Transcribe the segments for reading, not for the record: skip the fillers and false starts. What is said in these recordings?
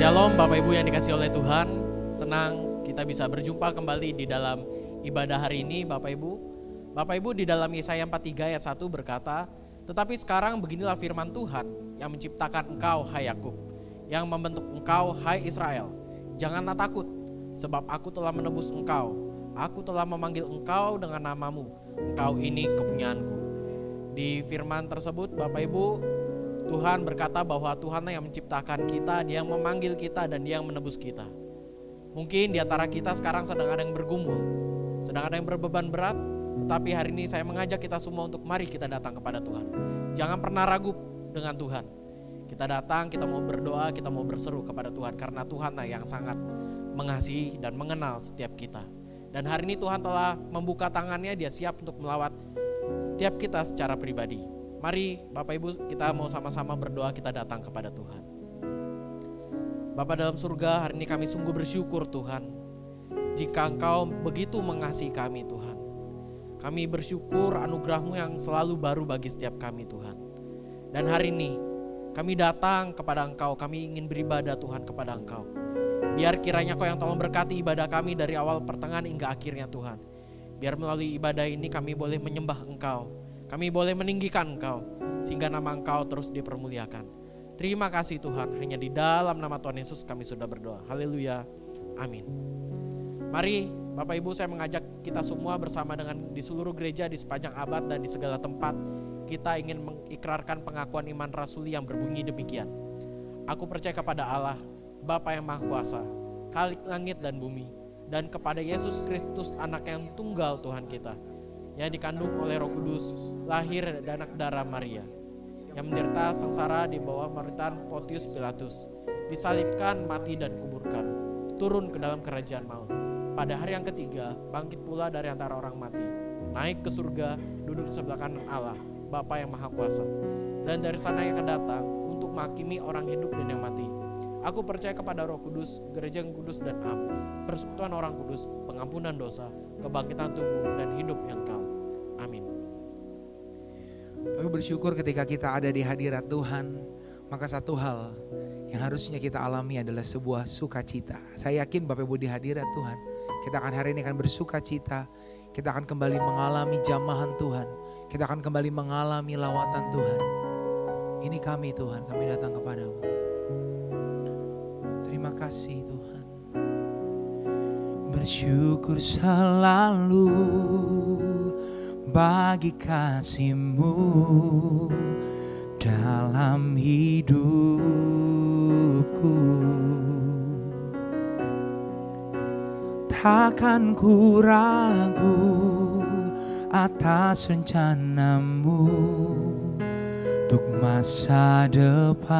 Shalom Bapak Ibu yang dikasihi oleh Tuhan. Senang kita bisa berjumpa kembali di dalam ibadah hari ini Bapak Ibu. Bapak Ibu, di dalam Yesaya 43 ayat 1 berkata, "Tetapi sekarang beginilah firman Tuhan yang menciptakan engkau hai Yakub, yang membentuk engkau hai Israel. Janganlah takut, sebab aku telah menebus engkau. Aku telah memanggil engkau dengan namamu. Engkau ini kepunyaanku." Di firman tersebut Bapak Ibu, Tuhan berkata bahwa Tuhanlah yang menciptakan kita, Dia yang memanggil kita, dan Dia yang menebus kita. Mungkin di antara kita sekarang sedang ada yang bergumul, sedang ada yang berbeban berat, tetapi hari ini saya mengajak kita semua untuk mari kita datang kepada Tuhan. Jangan pernah ragu dengan Tuhan. Kita datang, kita mau berdoa, kita mau berseru kepada Tuhan, karena Tuhanlah yang sangat mengasihi dan mengenal setiap kita. Dan hari ini Tuhan telah membuka tangannya, Dia siap untuk melawat setiap kita secara pribadi. Mari Bapak Ibu, kita mau sama-sama berdoa, kita datang kepada Tuhan. Bapa dalam surga, hari ini kami sungguh bersyukur Tuhan, jika Engkau begitu mengasihi kami Tuhan. Kami bersyukur anugerah-Mu yang selalu baru bagi setiap kami Tuhan. Dan hari ini kami datang kepada Engkau, kami ingin beribadah Tuhan kepada Engkau. Biar kiranya Kau yang tolong berkati ibadah kami dari awal pertengahan hingga akhirnya Tuhan. Biar melalui ibadah ini kami boleh menyembah Engkau, kami boleh meninggikan Engkau, sehingga nama Engkau terus dipermuliakan. Terima kasih Tuhan, hanya di dalam nama Tuhan Yesus kami sudah berdoa. Haleluya, amin. Mari Bapak Ibu, saya mengajak kita semua bersama dengan di seluruh gereja, di sepanjang abad dan di segala tempat, kita ingin mengikrarkan pengakuan iman rasuli yang berbunyi demikian. Aku percaya kepada Allah, Bapa yang Maha Kuasa, Khalik langit dan bumi, dan kepada Yesus Kristus, anak yang tunggal Tuhan kita, yang dikandung oleh Roh Kudus, lahir dari anak darah Maria, yang menderita sengsara di bawah pemerintahan Pontius Pilatus, disalibkan, mati dan kuburkan, turun ke dalam kerajaan maut. Pada hari yang ketiga, bangkit pula dari antara orang mati, naik ke surga, duduk di sebelah kanan Allah, Bapa yang Maha Kuasa. Dan dari sana yang akan datang untuk menghakimi orang hidup dan yang mati. Aku percaya kepada Roh Kudus, gereja yang kudus dan am, persekutuan orang kudus, pengampunan dosa, kebangkitan tubuh dan hidup yang kekal. Amin. Aku bersyukur ketika kita ada di hadirat Tuhan, maka satu hal yang harusnya kita alami adalah sebuah sukacita. Saya yakin Bapak Ibu di hadirat Tuhan, kita akan hari ini akan bersukacita, kita akan kembali mengalami jamahan Tuhan, kita akan kembali mengalami lawatan Tuhan. Ini kami Tuhan, kami datang kepadamu. Terima kasih Tuhan. Bersyukur selalu bagi kasih-Mu dalam hidupku. Takkan ku ragu atas rencana-Mu untuk masa depanku.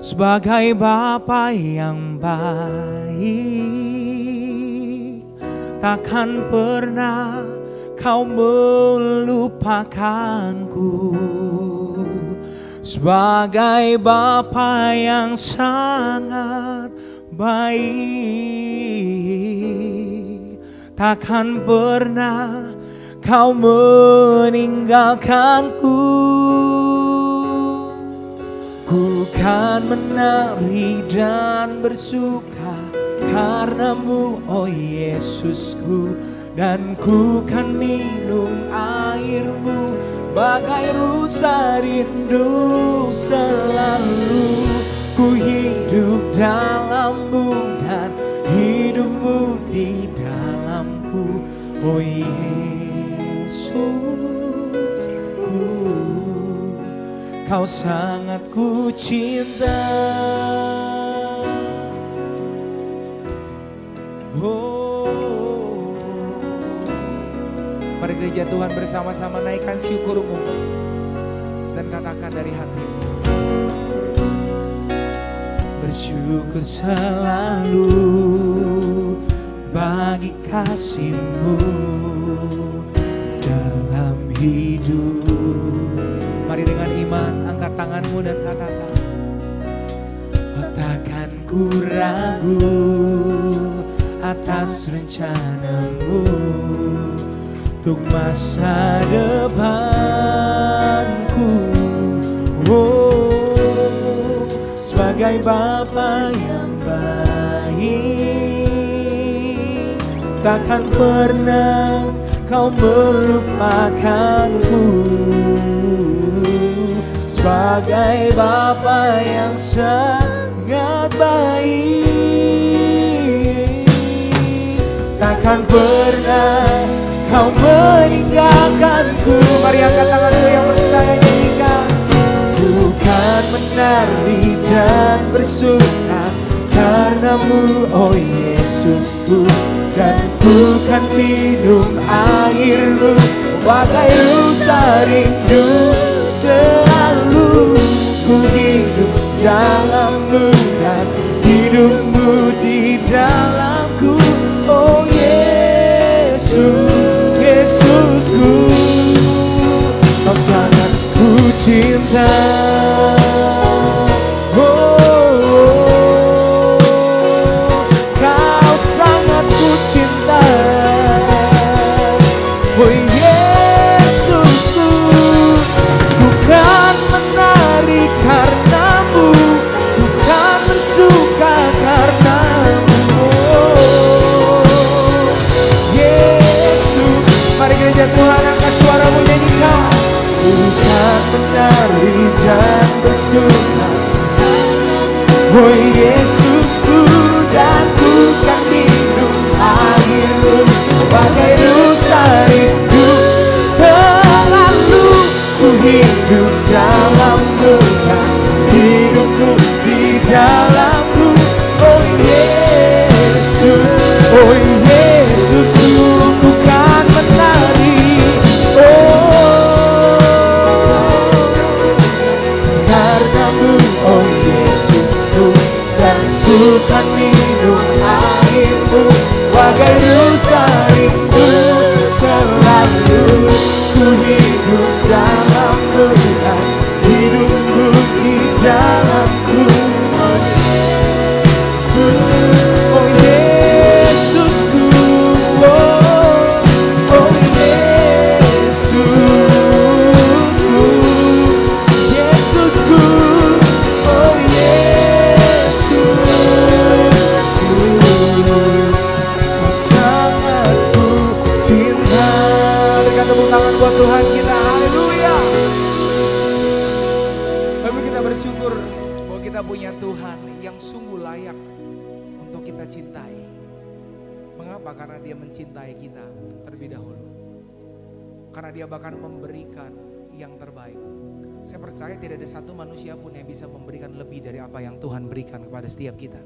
Sebagai Bapa yang baik, takkan pernah Kau melupakanku. Sebagai Bapa yang sangat baik, takkan pernah Kau meninggalkanku. Ku kan menari dan bersuka karena-Mu, oh Yesusku. Dan ku kan minum air-Mu bagai rusa rindu selalu. Ku hidup dalam-Mu dan hidup-Mu di dalamku, oh Yesusku. Kau sangat ku cinta. Oh, mari gereja Tuhan bersama-sama naikkan syukur-Mu dan katakan dari hati-Mu. Bersyukur selalu bagi kasih-Mu dalam hidup. Mari dengan iman angkat tanganmu dan katakan, takkan ku ragu atas rencana-Mu untuk masa depanku. sebagai Bapa yang baik. Takkan pernah Kau melupakanku. Sebagai Bapa yang sangat baik, takkan pernah Kau meninggalkanku. Mari angkat tanganmu yang percaya, nyanyikan. Bukan menari dan bersuka karenamu, oh Yesusku, dan ku kan minum airmu bagai rusa rindu. Selalu ku hidup dalammu dan hidupmu di dalamku, oh Yesus, Yesusku. Kau sangat ku cinta, Kau sangat ku cinta, oh Yesusku. Bukan menari karenamu, bukan bersuka karenamu, oh Yesus. Mari gereja Tuhan, angkat suaramu, nyanyikan. Bukan menari dan bersuka, oh Yesusku, dan bukan minum airmu bagai rusa rindu. Selalu ku hidup dalammu dan hidupmu di dalamku, oh Yesus, oh Yesusku. Bukan menari, oh karenamu, oh Yesusku, dan bukan minum airmu bagai rusa rindu. Selalu ku hidup dalammu dan hidupmu di dalamku, oh Yesus, oh Yesusku, oh Yesusku, Yesusku, oh Yesusku. Kau sangat ku cinta. Berikan tepuk tangan buat Tuhan kita, haleluya. Lalu kita bersyukur bahwa kita punya Tuhan yang sungguh layak untuk kita cintai. Mengapa? Karena Dia mencintai kita terlebih dahulu. Karena Dia bahkan memberikan yang terbaik. Saya percaya tidak ada satu manusia pun yang bisa memberikan lebih dari apa yang Tuhan berikan kepada setiap kita.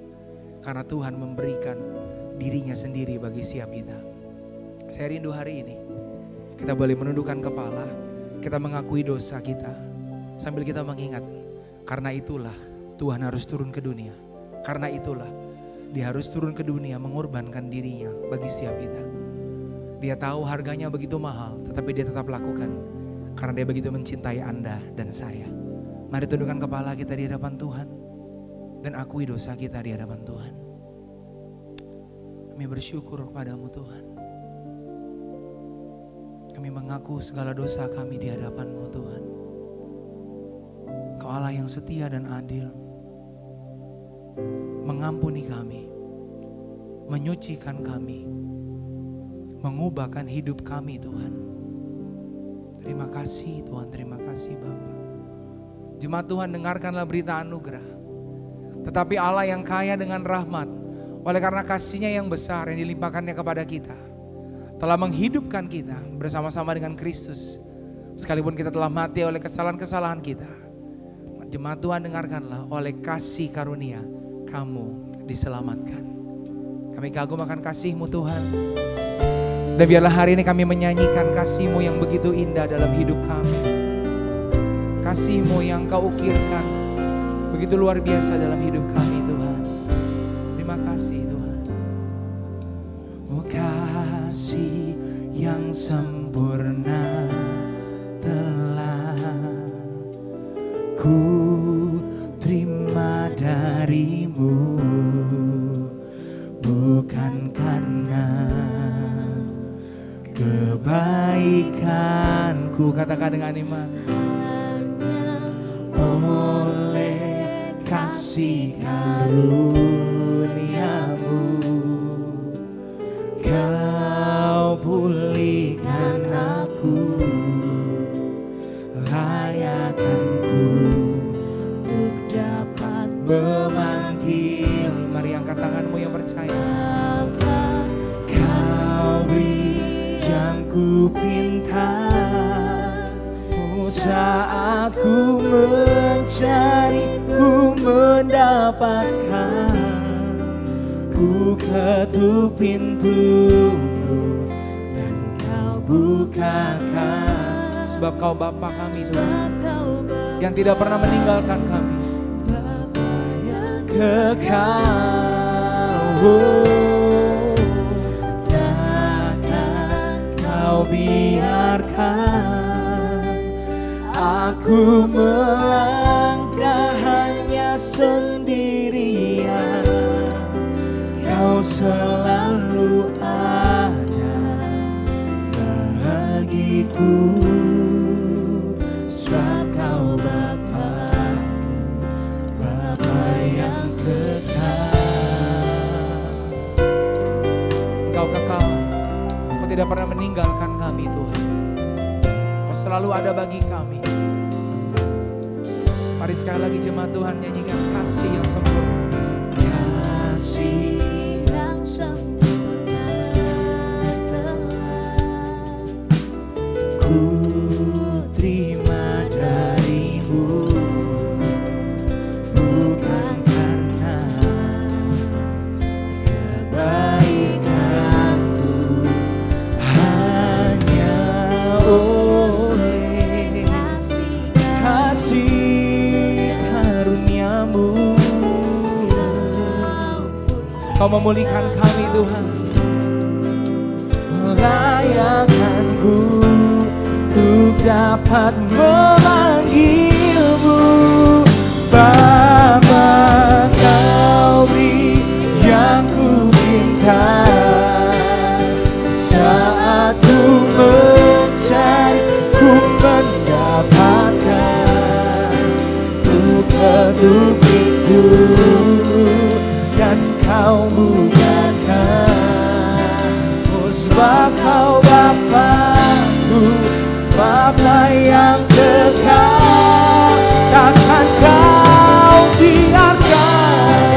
Karena Tuhan memberikan dirinya sendiri bagi setiap kita. Saya rindu hari ini kita boleh menundukkan kepala, kita mengakui dosa kita, sambil kita mengingat, karena itulah Tuhan harus turun ke dunia. Karena itulah Dia harus turun ke dunia mengorbankan dirinya bagi setiap kita. Dia tahu harganya begitu mahal, tetapi Dia tetap lakukan. Karena Dia begitu mencintai Anda dan saya. Mari tundukkan kepala kita di hadapan Tuhan dan akui dosa kita di hadapan Tuhan. Kami bersyukur kepadamu Tuhan. Kami mengaku segala dosa kami di hadapan-Mu Tuhan. Kau Allah yang setia dan adil. Mengampuni kami, menyucikan kami, mengubahkan hidup kami Tuhan. Terima kasih Tuhan, terima kasih Bapa. Jemaat Tuhan, dengarkanlah berita anugerah. Tetapi Allah yang kaya dengan rahmat, oleh karena kasih-Nya yang besar yang dilimpahkannya kepada kita, telah menghidupkan kita bersama-sama dengan Kristus. Sekalipun kita telah mati oleh kesalahan-kesalahan kita. Jemaat Tuhan, dengarkanlah, oleh kasih karunia kamu diselamatkan. Kami kagum akan kasih-Mu Tuhan. Dan biarlah hari ini kami menyanyikan kasih-Mu yang begitu indah dalam hidup kami. Kasih-Mu yang Kau ukirkan begitu luar biasa dalam hidup kami Tuhan. Terima kasih Tuhan. Oh, kasih yang sempurna telah ku terima darimu, bukan karena kebaikanku, katakan dengan iman, oleh kasih karuniamu, Kau pulihkan aku, layakkanku untuk dapat memanggil. Mari angkat tanganmu yang percaya. Kau beri yang ku pinta, saat ku mencari, ku mendapatkan. Ku ketuk pintumu dan Kau bukakan. Sebab Kau Bapa kami Tuhan, yang tidak pernah meninggalkan kami, kekal. Takkan Kau biarkan aku melangkah hanya sendirian. Kau selalu ada bagiku, sebab Kau Bapa yang kekal. Kau kekal, Kau tidak pernah meninggalkan kami Tuhan. Kau selalu ada bagi kami. Mari sekali lagi jemaat Tuhan nyanyikan kasih yang sempurna. Kasih yang sempurna telah ku terima darimu, bukan karena kebaikanku, hanya oleh kasih karuniamu. Kau memulihkan kami Tuhan, melayakkanku untuk dapat memanggilmu. Bapa, Kau beri yang ku minta, saat ku mencari, ku mendapatkan. Ku ketuk pintu dan Kau bukakan. Oh, sebab Kau Bapakku, Bapa yang kekal. Takkan Kau biarkan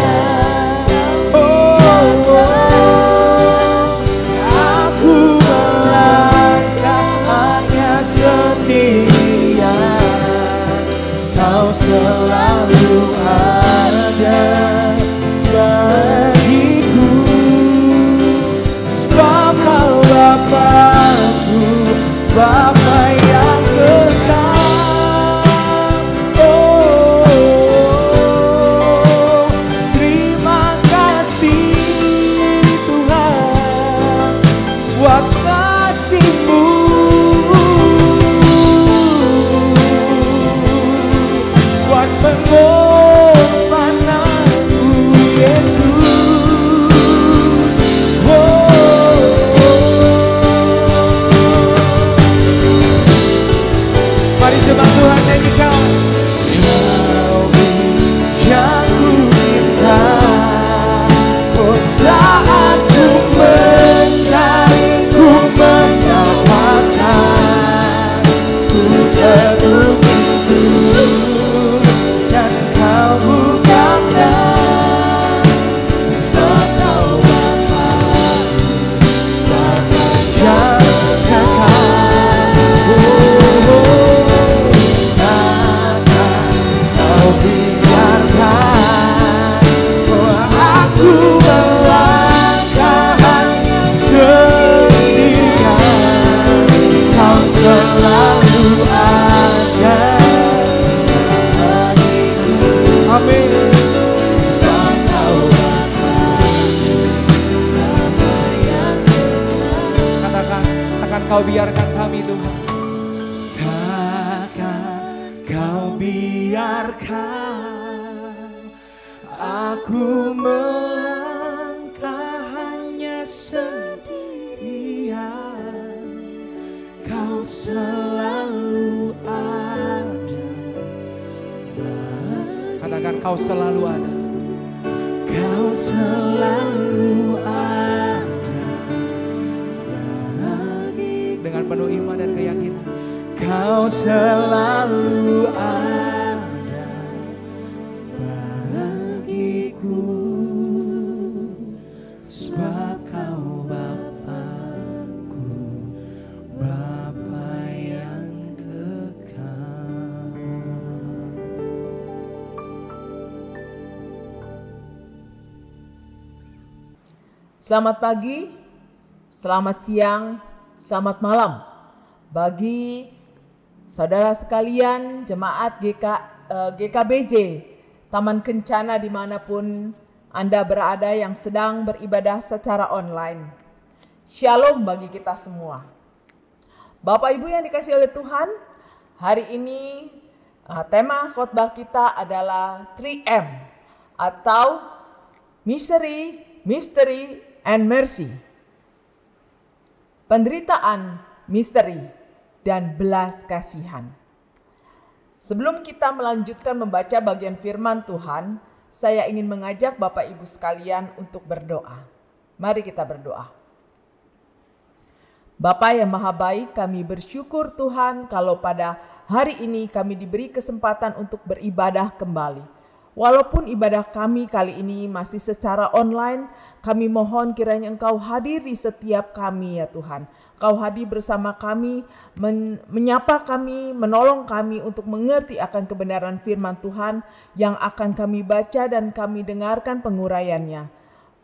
aku melangkah hanya sendirian. Kau selalu ada bagiku, sebab Kau Bapakku, Bapa yang kekal. Oh, terima kasih Tuhan buat kasih-Mu, buat pengorbananmu Yesus. Mari jemaat Tuhan nyanyikan. Kau yang ku minta, oh saat ku mencari, ku mendapatkan. Ku ketuk pintu dan Kau bukakan. Sebab Kau Bapa yang kekal. Kau biarkan aku melangkah hanya sendirian. Kau selalu ada bagiku. Amin. Sebab Kau Bapa yang kekal. Takkan Kau biarkan kami Tuhan. Kau biarkan aku melangkah hanya sendirian. Kau selalu ada. katakan Kau selalu ada. Kau selalu ada bagi. Dengan penuh iman dan keyakinan. Kau selalu ada bagiku, sebab Kau Bapa-Ku, Bapa yang kekal. Selamat pagi, selamat siang, selamat malam bagi saudara sekalian jemaat GKBJ Taman Kencana dimanapun Anda berada yang sedang beribadah secara online. Shalom bagi kita semua. Bapak Ibu yang dikasihi oleh Tuhan, hari ini tema khotbah kita adalah 3M atau Misery, Mystery, and Mercy. Penderitaan, misteri, dan belas kasihan. Sebelum kita melanjutkan membaca bagian firman Tuhan, saya ingin mengajak Bapak Ibu sekalian untuk berdoa. Mari kita berdoa. Bapa yang Maha Baik, kami bersyukur Tuhan kalau pada hari ini kami diberi kesempatan untuk beribadah kembali. Walaupun ibadah kami kali ini masih secara online, kami mohon kiranya Engkau hadir di setiap kami ya Tuhan. Kau hadir bersama kami, menyapa kami, menolong kami untuk mengerti akan kebenaran firman Tuhan yang akan kami baca dan kami dengarkan penguraiannya.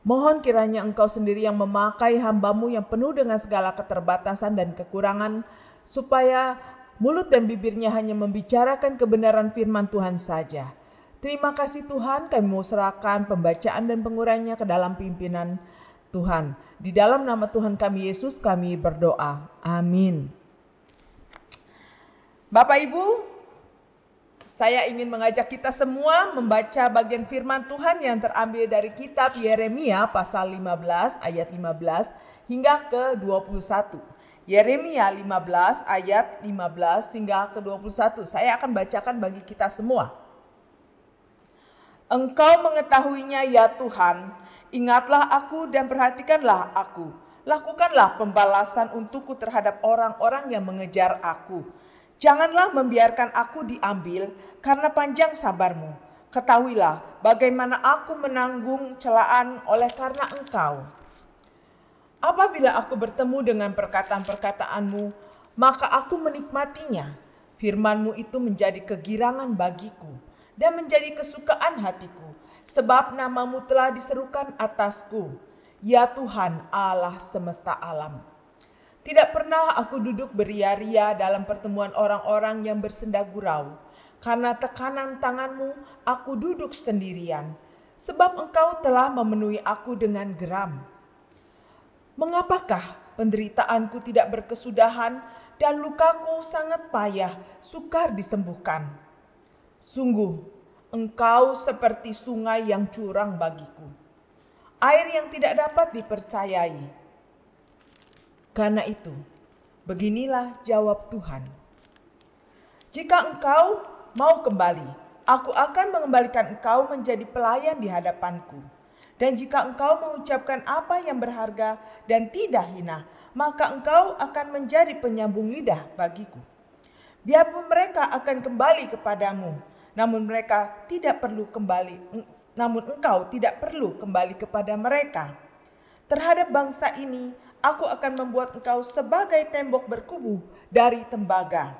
Mohon kiranya Engkau sendiri yang memakai hamba-Mu yang penuh dengan segala keterbatasan dan kekurangan, supaya mulut dan bibirnya hanya membicarakan kebenaran firman Tuhan saja. Terima kasih Tuhan, kami mau serahkan pembacaan dan penguraiannya ke dalam pimpinan Tuhan. Di dalam nama Tuhan kami Yesus kami berdoa. Amin. Bapak Ibu, saya ingin mengajak kita semua membaca bagian firman Tuhan yang terambil dari kitab Yeremia pasal 15 ayat 15 hingga ke 21. Yeremia 15 ayat 15 hingga ke 21. Saya akan bacakan bagi kita semua. Engkau mengetahuinya ya Tuhan, ingatlah aku dan perhatikanlah aku. Lakukanlah pembalasan untukku terhadap orang-orang yang mengejar aku. Janganlah membiarkan aku diambil karena panjang sabar-Mu. Ketahuilah bagaimana aku menanggung celaan oleh karena Engkau. Apabila aku bertemu dengan perkataan-perkataan-Mu, maka aku menikmatinya. Firman-Mu itu menjadi kegirangan bagiku dan menjadi kesukaan hatiku, sebab nama-Mu telah diserukan atasku, ya Tuhan Allah semesta alam. Tidak pernah aku duduk beria-ria dalam pertemuan orang-orang yang bersenda gurau. Karena tekanan tangan-Mu, aku duduk sendirian, sebab Engkau telah memenuhi aku dengan geram. Mengapakah penderitaanku tidak berkesudahan dan lukaku sangat payah, sukar disembuhkan? Sungguh, Engkau seperti sungai yang curang bagiku, air yang tidak dapat dipercayai. Karena itu, beginilah jawab Tuhan. Jika Engkau mau kembali, aku akan mengembalikan Engkau menjadi pelayan di hadapanku. Dan jika Engkau mengucapkan apa yang berharga dan tidak hina, maka Engkau akan menjadi penyambung lidah bagiku. Biarpun mereka akan kembali kepadamu, namun Engkau tidak perlu kembali kepada mereka. Terhadap bangsa ini, aku akan membuat engkau sebagai tembok berkubu dari tembaga.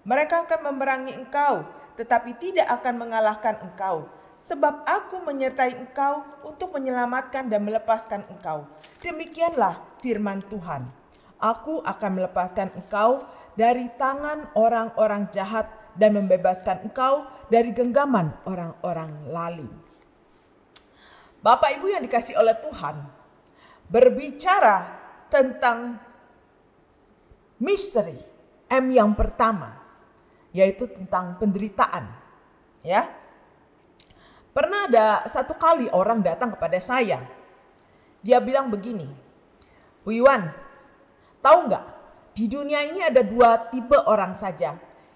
Mereka akan memerangi engkau, tetapi tidak akan mengalahkan engkau. Sebab aku menyertai engkau untuk menyelamatkan dan melepaskan engkau. Demikianlah firman Tuhan. Aku akan melepaskan engkau dari tangan orang-orang jahat dan membebaskan engkau dari genggaman orang-orang lalim. Bapak Ibu yang dikasihi oleh Tuhan, berbicara tentang misteri, M yang pertama, yaitu tentang penderitaan. Ya, pernah ada satu kali orang datang kepada saya. Dia bilang begini, Bu Iwan, tahu nggak? Di dunia ini ada dua tipe orang saja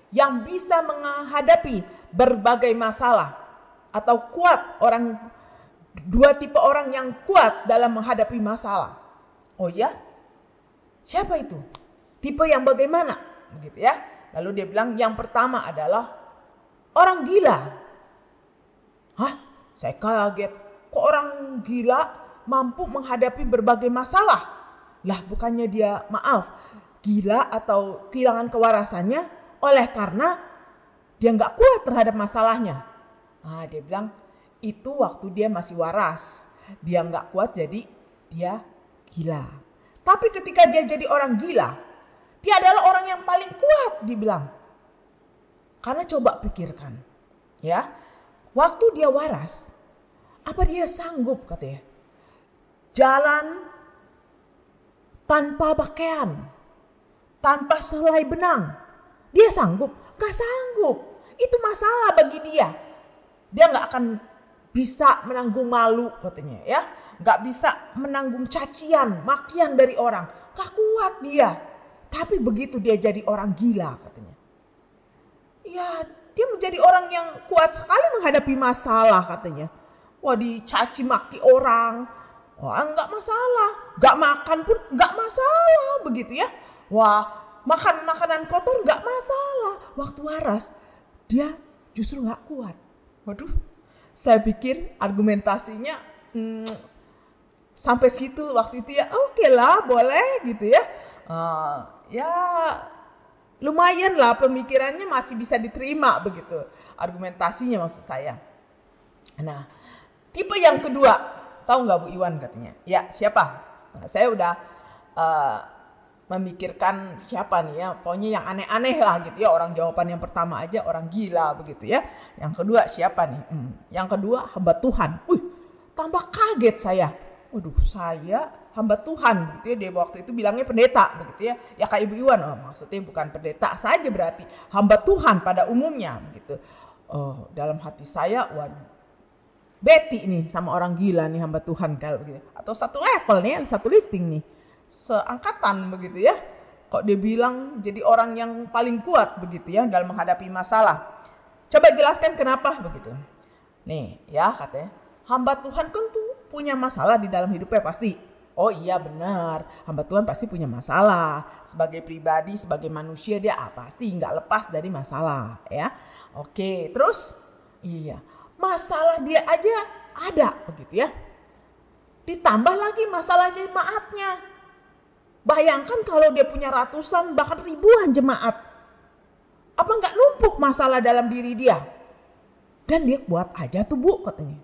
yang bisa menghadapi berbagai masalah. atau kuat, dua tipe orang yang kuat dalam menghadapi masalah. Oh ya? Siapa itu? Tipe yang bagaimana? Begitu ya. Lalu dia bilang yang pertama adalah orang gila. Hah? Saya kaget. Kok orang gila mampu menghadapi berbagai masalah? Lah bukannya dia gila atau kehilangan kewarasannya oleh karena dia nggak kuat terhadap masalahnya. Dia bilang itu waktu dia masih waras. Dia nggak kuat jadi dia gila. Tapi ketika dia jadi orang gila, dia adalah orang yang paling kuat dibilang. Karena coba pikirkan, ya, waktu dia waras, apa dia sanggup katanya jalan tanpa pakaian, tanpa selai benang? Dia sanggup? Gak sanggup. Itu masalah bagi dia. Dia gak akan bisa menanggung malu katanya ya. Gak bisa menanggung cacian, makian dari orang. Gak kuat dia. Tapi begitu dia jadi orang gila katanya. Ya dia menjadi orang yang kuat sekali menghadapi masalah katanya. Wah dicaci maki orang. Wah gak masalah. Gak makan pun gak masalah begitu ya. Wah makan makanan kotor gak masalah. Waktu waras dia justru gak kuat. Waduh, saya pikir argumentasinya sampai situ waktu itu ya oke lah boleh gitu ya. Ya lumayan lah pemikirannya masih bisa diterima begitu. Argumentasinya maksud saya. Nah tipe yang kedua, tahu gak Bu Iwan katanya? Ya siapa? Nah, saya udah memikirkan siapa nih ya, pokoknya yang aneh-aneh lah gitu ya. Orang jawaban yang pertama aja orang gila begitu ya. Yang kedua siapa nih? Yang kedua hamba Tuhan. Tambah kaget saya. Waduh saya hamba Tuhan begitu ya. Dia waktu itu bilangnya pendeta begitu ya. Ya kayak Ibu Iwan, maksudnya bukan pendeta saja berarti hamba Tuhan pada umumnya begitu. Dalam hati saya waduh, Betty nih sama orang gila nih hamba Tuhan kalau begitu. Atau satu level nih, satu lifting nih. Seangkatan begitu ya. Kok dia bilang jadi orang yang paling kuat begitu ya dalam menghadapi masalah. Coba jelaskan kenapa begitu. Nih ya katanya, hamba Tuhan kan tuh punya masalah di dalam hidupnya pasti. Oh iya benar, hamba Tuhan pasti punya masalah. Sebagai pribadi, sebagai manusia dia pasti nggak lepas dari masalah ya. Oke terus iya masalah dia aja ada begitu ya. Ditambah lagi masalah jemaatnya. Bayangkan kalau dia punya ratusan bahkan ribuan jemaat. Apa nggak numpuk masalah dalam diri dia? Dan dia kuat aja tuh Bu katanya.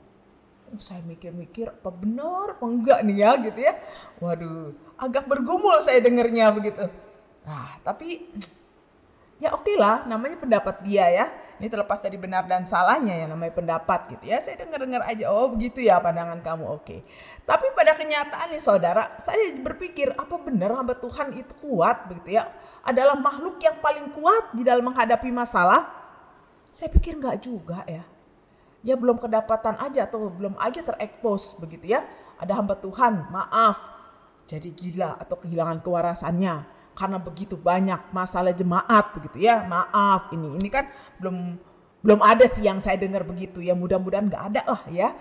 Saya mikir-mikir apa benar apa enggak nih ya gitu ya. Waduh agak bergumul saya dengernya begitu. Tapi ya oke lah namanya pendapat dia ya. Ini terlepas dari benar dan salahnya ya namanya pendapat gitu ya. Saya dengar aja begitu ya pandangan kamu oke. Tapi pada kenyataannya saudara saya berpikir apa benar hamba Tuhan itu kuat begitu ya. Adalah makhluk yang paling kuat di dalam menghadapi masalah. Saya pikir enggak juga ya. Ya belum kedapatan aja atau belum aja terekspos begitu ya. Ada hamba Tuhan jadi gila atau kehilangan kewarasannya. Karena begitu banyak masalah jemaat begitu ya. Ini kan belum ada sih yang saya dengar begitu ya. Mudah-mudahan nggak ada lah ya.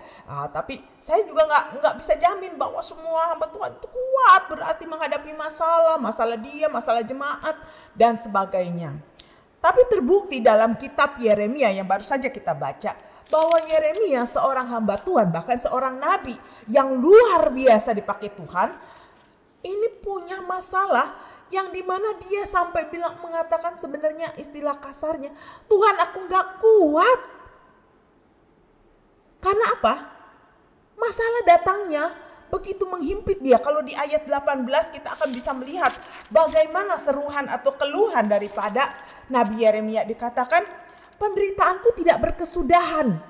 Tapi saya juga nggak bisa jamin bahwa semua hamba Tuhan itu kuat berarti menghadapi masalah dia, masalah jemaat dan sebagainya. Tapi terbukti dalam kitab Yeremia yang baru saja kita baca bahwa Yeremia seorang hamba Tuhan bahkan seorang nabi yang luar biasa dipakai Tuhan ini punya masalah. Yang dimana dia sampai mengatakan sebenarnya istilah kasarnya, Tuhan aku gak kuat. Karena apa? Masalah datangnya begitu menghimpit dia. Kalau di ayat 18 kita akan bisa melihat bagaimana seruhan atau keluhan daripada Nabi Yeremia. Dikatakan penderitaanku tidak berkesudahan.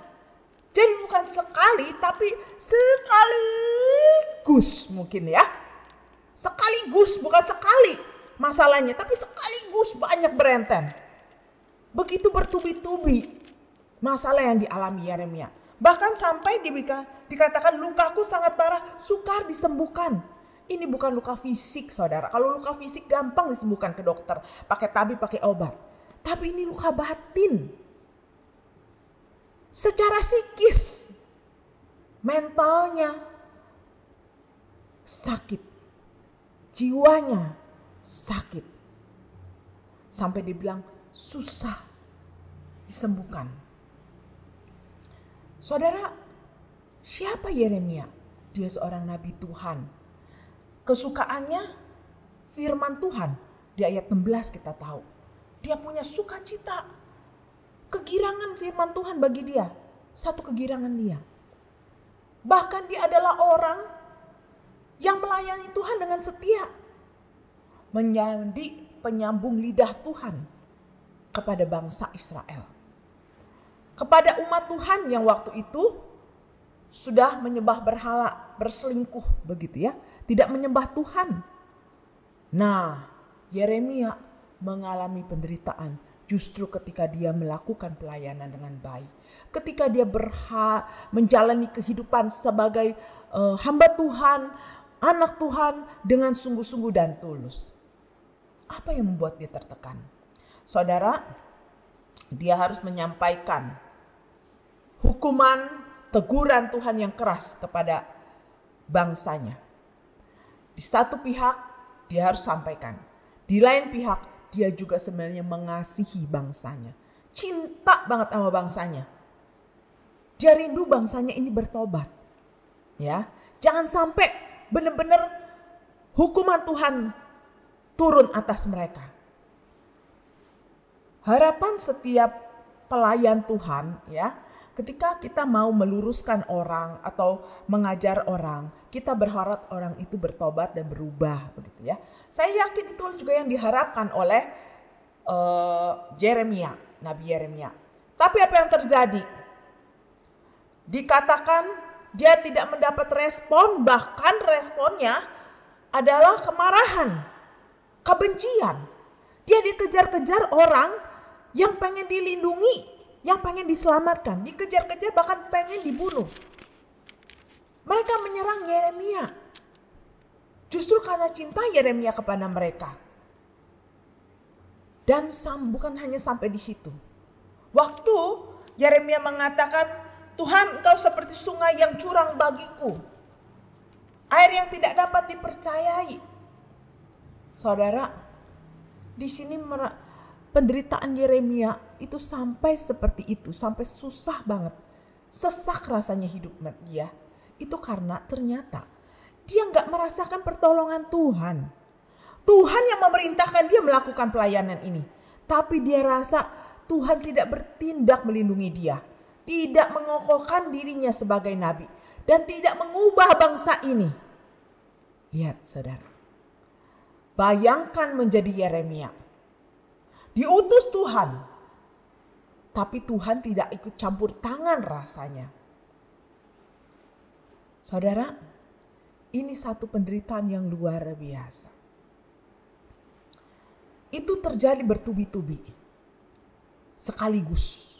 Jadi bukan sekali tapi sekaligus mungkin ya. Sekaligus bukan sekali masalahnya tapi sekaligus banyak berenten. Begitu bertubi-tubi masalah yang dialami Yeremia. Bahkan sampai dikatakan lukaku sangat parah sukar disembuhkan. Ini bukan luka fisik saudara. Kalau luka fisik gampang disembuhkan ke dokter. Pakai tabib, pakai obat. Tapi ini luka batin. secara psikis, mentalnya sakit, jiwanya sakit. Sampai dibilang susah disembuhkan. Saudara, siapa Yeremia? Dia seorang nabi Tuhan. Kesukaannya firman Tuhan. Di ayat 16 kita tahu. Dia punya sukacita. Kegirangan firman Tuhan bagi dia. Satu kegirangan dia. Bahkan dia adalah orang yang melayani Tuhan dengan setia. Menjadi penyambung lidah Tuhan kepada bangsa Israel. Kepada umat Tuhan yang waktu itu sudah menyembah berhala, berselingkuh begitu ya. Tidak menyembah Tuhan. Nah, Yeremia mengalami penderitaan justru ketika dia melakukan pelayanan dengan baik. Ketika dia menjalani kehidupan sebagai hamba Tuhan, anak Tuhan dengan sungguh-sungguh dan tulus. Apa yang membuat dia tertekan? Saudara, dia harus menyampaikan hukuman, teguran Tuhan yang keras kepada bangsanya. Di satu pihak dia harus sampaikan. Di lain pihak dia juga sebenarnya mengasihi bangsanya. Cinta banget sama bangsanya. Dia rindu bangsanya ini bertobat. Ya, jangan sampai benar-benar hukuman Tuhan turun atas mereka. Harapan setiap pelayan Tuhan ya, ketika kita mau meluruskan orang atau mengajar orang, kita berharap orang itu bertobat dan berubah begitu ya. Saya yakin itu juga yang diharapkan oleh Yeremia, Nabi Yeremia. Tapi apa yang terjadi? Dikatakan dia tidak mendapat respon, bahkan responnya adalah kemarahan, kebencian. Dia dikejar-kejar orang yang pengen dilindungi, yang pengen diselamatkan, dikejar-kejar bahkan pengen dibunuh. Mereka menyerang Yeremia. Justru karena cinta Yeremia kepada mereka. Dan bukan hanya sampai di situ. Waktu Yeremia mengatakan, Tuhan, Engkau seperti sungai yang curang bagiku. Air yang tidak dapat dipercayai. Saudara, di sini penderitaan Yeremia itu sampai seperti itu, sampai susah banget. Sesak rasanya hidup dia. Itu karena ternyata dia nggak merasakan pertolongan Tuhan. Tuhan yang memerintahkan dia melakukan pelayanan ini. Tapi dia rasa Tuhan tidak bertindak melindungi dia. Tidak mengokohkan dirinya sebagai nabi. Dan tidak mengubah bangsa ini. Lihat saudara. Bayangkan menjadi Yeremia. Diutus Tuhan. Tapi Tuhan tidak ikut campur tangan rasanya. Saudara, ini satu penderitaan yang luar biasa. Itu terjadi bertubi-tubi. Sekaligus.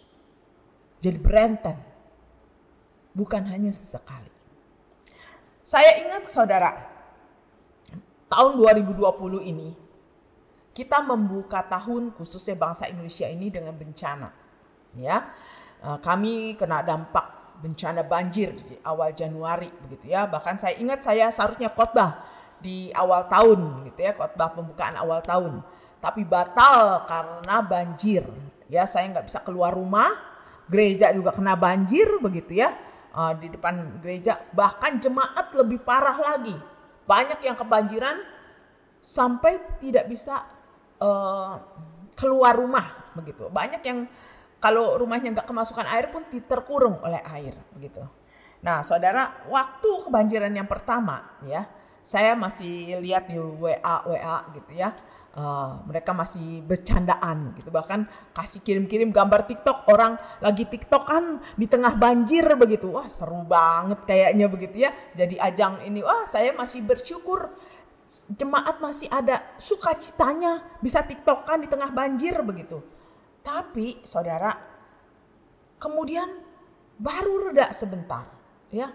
Jadi berentet. Bukan hanya sesekali. Saya ingat saudara, tahun 2020 ini, kita membuka tahun khususnya bangsa Indonesia ini dengan bencana. Ya, kami kena dampak bencana banjir di awal Januari begitu ya. Bahkan saya ingat saya seharusnya khotbah di awal tahun gitu ya, khotbah pembukaan awal tahun. Tapi batal karena banjir. Ya, saya nggak bisa keluar rumah. Gereja juga kena banjir begitu ya. Di depan gereja bahkan jemaat lebih parah lagi. Banyak yang kebanjiran sampai tidak bisa keluar rumah begitu. Banyak yang kalau rumahnya nggak kemasukan air pun terkurung oleh air begitu. Nah, saudara, waktu kebanjiran yang pertama ya, saya masih lihat di WA gitu ya. Mereka masih bercandaan gitu, bahkan kasih kirim-kirim gambar TikTok, orang lagi TikTokan di tengah banjir begitu. Wah, seru banget kayaknya begitu ya. Jadi ajang ini, wah saya masih bersyukur jemaat masih ada sukacitanya bisa TikTokan di tengah banjir begitu. Tapi saudara, kemudian baru reda sebentar ya.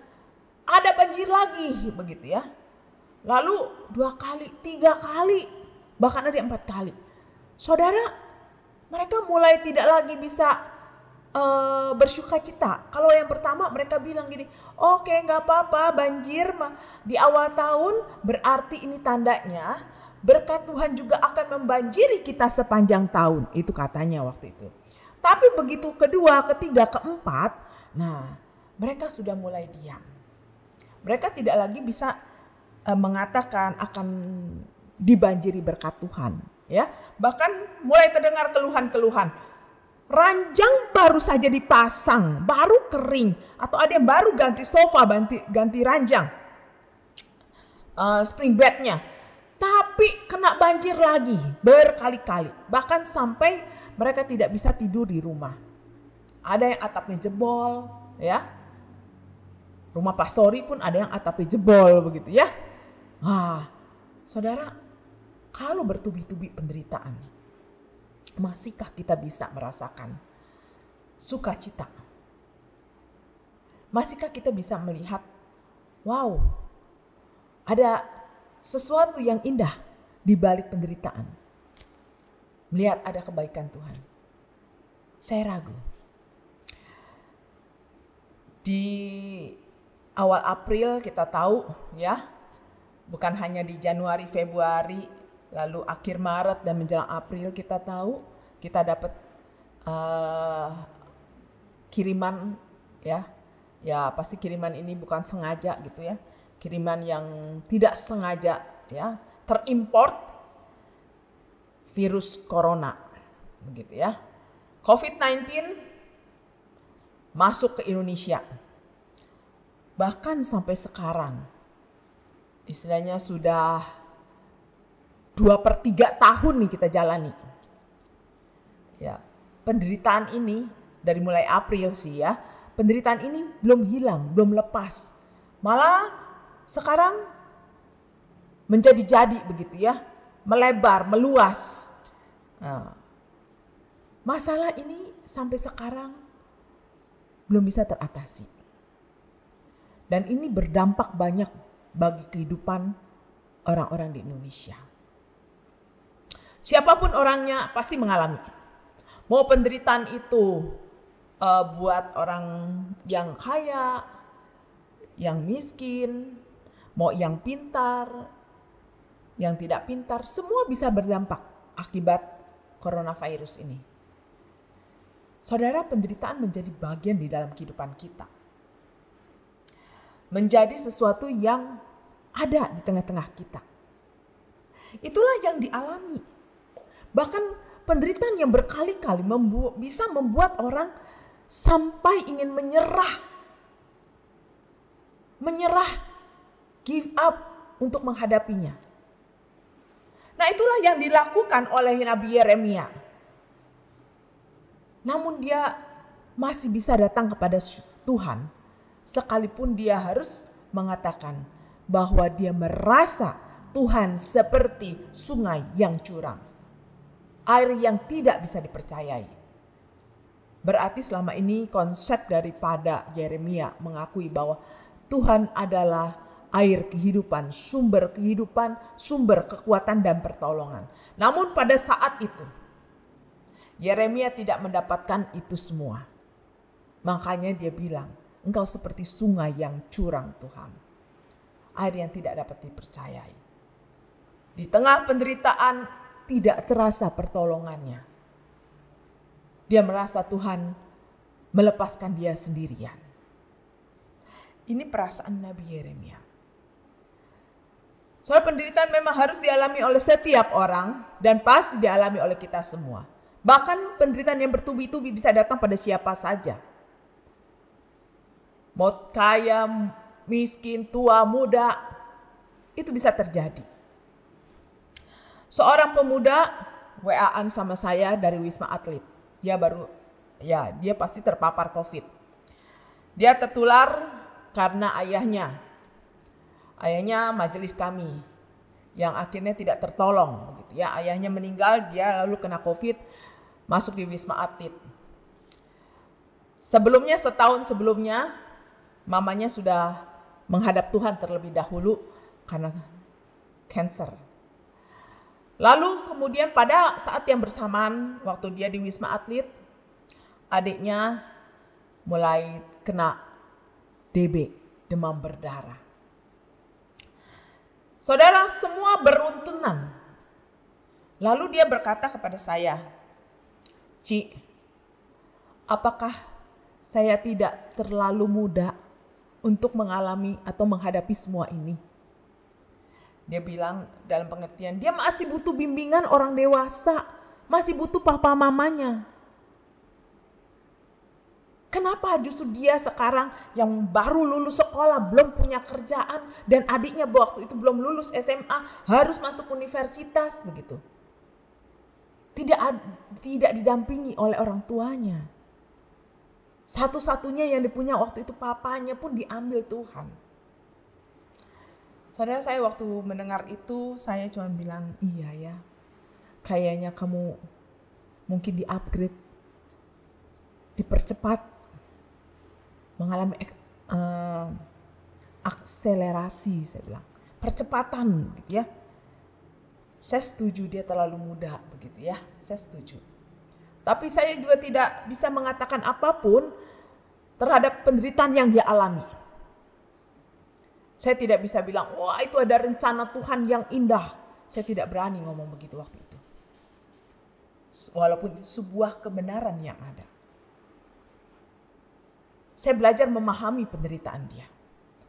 Ada banjir lagi begitu ya. Lalu 2 kali, 3 kali, bahkan ada 4 kali. Saudara, mereka mulai tidak lagi bisa bersukacita. Kalau yang pertama mereka bilang gini, oke, nggak apa-apa banjir di awal tahun, berarti ini tandanya berkat Tuhan juga akan membanjiri kita sepanjang tahun. Itu katanya waktu itu. Tapi begitu kedua, ketiga, keempat, nah mereka sudah mulai diam. Mereka tidak lagi bisa mengatakan akan dibanjiri berkat Tuhan. Ya, bahkan mulai terdengar keluhan-keluhan. Ranjang baru saja dipasang, baru kering, atau ada yang baru ganti sofa, ganti ranjang, spring bednya, tapi kena banjir lagi berkali-kali, bahkan sampai mereka tidak bisa tidur di rumah. Ada yang atapnya jebol, ya. Rumah pastori pun ada yang atapnya jebol begitu ya. Saudara, kalau bertubi-tubi penderitaan, masihkah kita bisa merasakan sukacita? Masihkah kita bisa melihat, wow, ada sesuatu yang indah di balik penderitaan? Melihat ada kebaikan Tuhan. Saya ragu. Di awal April kita tahu ya, bukan hanya di Januari, Februari, lalu akhir Maret dan menjelang April kita tahu kita dapat kiriman ya pasti kiriman ini bukan sengaja gitu ya, kiriman yang tidak sengaja ya, terimport virus corona begitu ya, COVID-19 masuk ke Indonesia. Bahkan sampai sekarang istilahnya sudah 2/3 tahun nih kita jalani. Ya, penderitaan ini dari mulai April sih ya, penderitaan ini belum hilang, belum lepas. Malah sekarang menjadi-jadi begitu ya, melebar, meluas. Nah, masalah ini sampai sekarang belum bisa teratasi. Dan ini berdampak banyak bagi kehidupan orang-orang di Indonesia. Siapapun orangnya pasti mengalami. Mau penderitaan itu buat orang yang kaya, yang miskin, mau yang pintar, yang tidak pintar, semua bisa berdampak akibat coronavirus ini. Saudara, penderitaan menjadi bagian di dalam kehidupan kita. Menjadi sesuatu yang ada di tengah-tengah kita. Itulah yang dialami. Bahkan penderitaan yang berkali-kali bisa membuat orang sampai ingin menyerah, give up untuk menghadapinya. Nah, itulah yang dilakukan oleh Nabi Yeremia. Namun dia masih bisa datang kepada Tuhan, sekalipun dia harus mengatakan bahwa dia merasa Tuhan seperti sungai yang curang, air yang tidak bisa dipercayai. Berarti selama ini konsep daripada Yeremia mengakui bahwa Tuhan adalah air kehidupan, sumber kekuatan dan pertolongan. Namun pada saat itu Yeremia tidak mendapatkan itu semua. Makanya dia bilang, engkau seperti sungai yang curang Tuhan, air yang tidak dapat dipercayai. Di tengah penderitaan tidak terasa pertolongannya. Dia merasa Tuhan melepaskan dia sendirian. Ini perasaan Nabi Yeremia. Soal penderitaan memang harus dialami oleh setiap orang dan pasti dialami oleh kita semua. Bahkan penderitaan yang bertubi-tubi bisa datang pada siapa saja. Mau kaya, miskin, tua, muda, itu bisa terjadi. Seorang pemuda WA-an sama saya dari Wisma Atlet. Dia pasti terpapar COVID. Dia tertular karena ayahnya majelis kami yang akhirnya tidak tertolong begitu ya. Ayahnya meninggal, dia lalu kena COVID, masuk di Wisma Atlet. Setahun sebelumnya mamanya sudah menghadap Tuhan terlebih dahulu karena cancer. Lalu kemudian pada saat yang bersamaan waktu dia di Wisma Atlet, adiknya mulai kena DB, demam berdarah. Saudara, semua beruntunan. Lalu dia berkata kepada saya, "Ci, apakah saya tidak terlalu muda untuk mengalami atau menghadapi semua ini?" Dia bilang dalam pengertian, dia masih butuh bimbingan orang dewasa, masih butuh papa mamanya. Kenapa justru dia sekarang yang baru lulus sekolah, belum punya kerjaan, dan adiknya waktu itu belum lulus SMA, harus masuk universitas begitu. Tidak didampingi oleh orang tuanya. Satu-satunya yang dipunya waktu itu papanya pun diambil Tuhan. Saudara, saya waktu mendengar itu, saya cuma bilang, iya ya, kayaknya kamu mungkin di-upgrade, dipercepat, mengalami akselerasi, saya bilang, percepatan gitu ya. Saya setuju dia terlalu muda begitu ya, saya setuju. Tapi saya juga tidak bisa mengatakan apapun terhadap penderitaan yang dia alami. Saya tidak bisa bilang, wah itu ada rencana Tuhan yang indah. Saya tidak berani ngomong begitu waktu itu. Walaupun itu sebuah kebenaran yang ada. Saya belajar memahami penderitaan dia.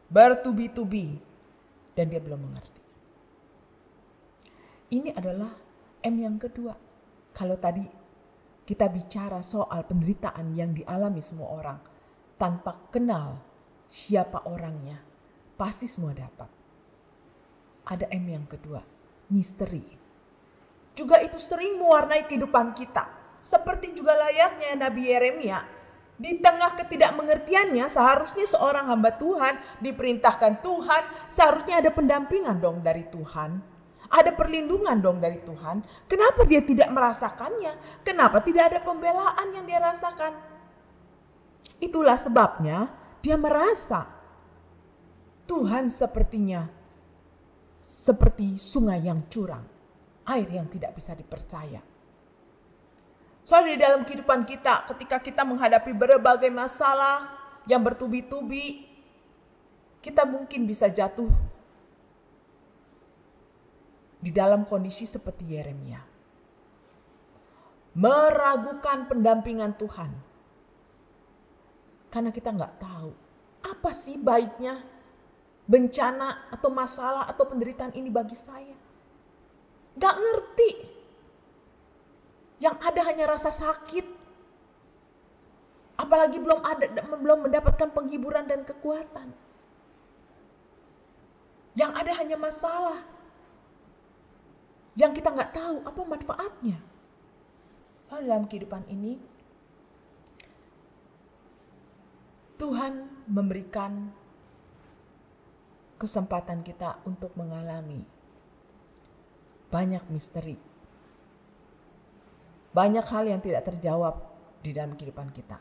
Bertubi-tubi. Dan dia belum mengerti. Ini adalah M yang kedua. Kalau tadi kita bicara soal penderitaan yang dialami semua orang. Tanpa kenal siapa orangnya. Pasti semua dapat. Ada M yang kedua. Misteri. Juga itu sering mewarnai kehidupan kita. Seperti juga layaknya Nabi Yeremia. Di tengah ketidakmengertiannya, seharusnya seorang hamba Tuhan diperintahkan Tuhan, seharusnya ada pendampingan dong dari Tuhan. Ada perlindungan dong dari Tuhan. Kenapa dia tidak merasakannya? Kenapa tidak ada pembelaan yang dia rasakan? Itulah sebabnya dia merasa Tuhan sepertinya seperti sungai yang curang, air yang tidak bisa dipercaya. Soalnya di dalam kehidupan kita, ketika kita menghadapi berbagai masalah yang bertubi-tubi, kita mungkin bisa jatuh di dalam kondisi seperti Yeremia. Meragukan pendampingan Tuhan. Karena kita nggak tahu apa sih baiknya bencana atau masalah atau penderitaan ini bagi saya. Nggak ngerti. Yang ada hanya rasa sakit. Apalagi belum mendapatkan penghiburan dan kekuatan. Yang ada hanya masalah. Yang kita nggak tahu apa manfaatnya. Soalnya dalam kehidupan ini, Tuhan memberikan kesempatan kita untuk mengalami banyak misteri. Banyak hal yang tidak terjawab di dalam kehidupan kita.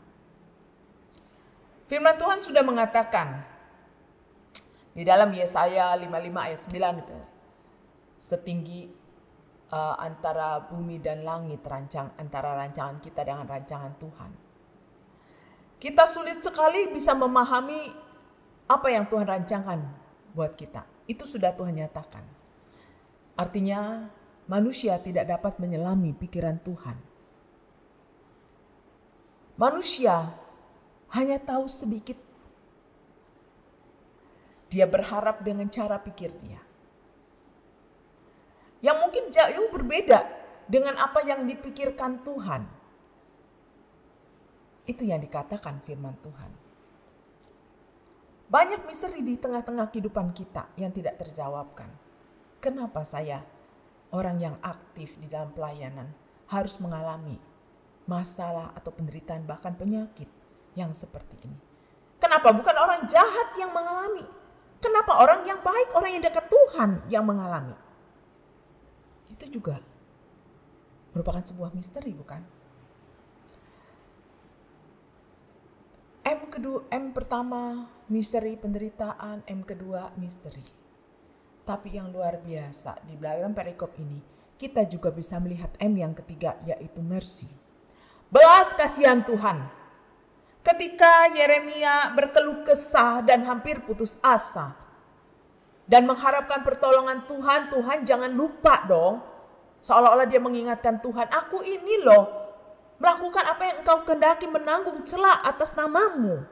Firman Tuhan sudah mengatakan di dalam Yesaya 55 ayat 9, setinggi antara bumi dan langit antara rancangan kita dengan rancangan Tuhan. Kita sulit sekali bisa memahami apa yang Tuhan rancangkan buat kita. Itu sudah Tuhan nyatakan. Artinya manusia tidak dapat menyelami pikiran Tuhan. Manusia hanya tahu sedikit. Dia berharap dengan cara pikir dia. Yang mungkin jauh berbeda dengan apa yang dipikirkan Tuhan. Itu yang dikatakan firman Tuhan. Banyak misteri di tengah-tengah kehidupan kita yang tidak terjawabkan. Kenapa saya, orang yang aktif di dalam pelayanan, harus mengalami masalah atau penderitaan bahkan penyakit yang seperti ini? Kenapa bukan orang jahat yang mengalami? Kenapa orang yang baik, orang yang dekat Tuhan yang mengalami? Itu juga merupakan sebuah misteri, bukan? M pertama misteri penderitaan, M kedua misteri. Tapi yang luar biasa di dalam perikop ini, kita juga bisa melihat M yang ketiga, yaitu mercy. Belas kasihan Tuhan. Ketika Yeremia berkeluh kesah dan hampir putus asa dan mengharapkan pertolongan Tuhan, Tuhan jangan lupa dong. Seolah-olah dia mengingatkan Tuhan, aku ini loh melakukan apa yang engkau kehendaki, menanggung celah atas namamu.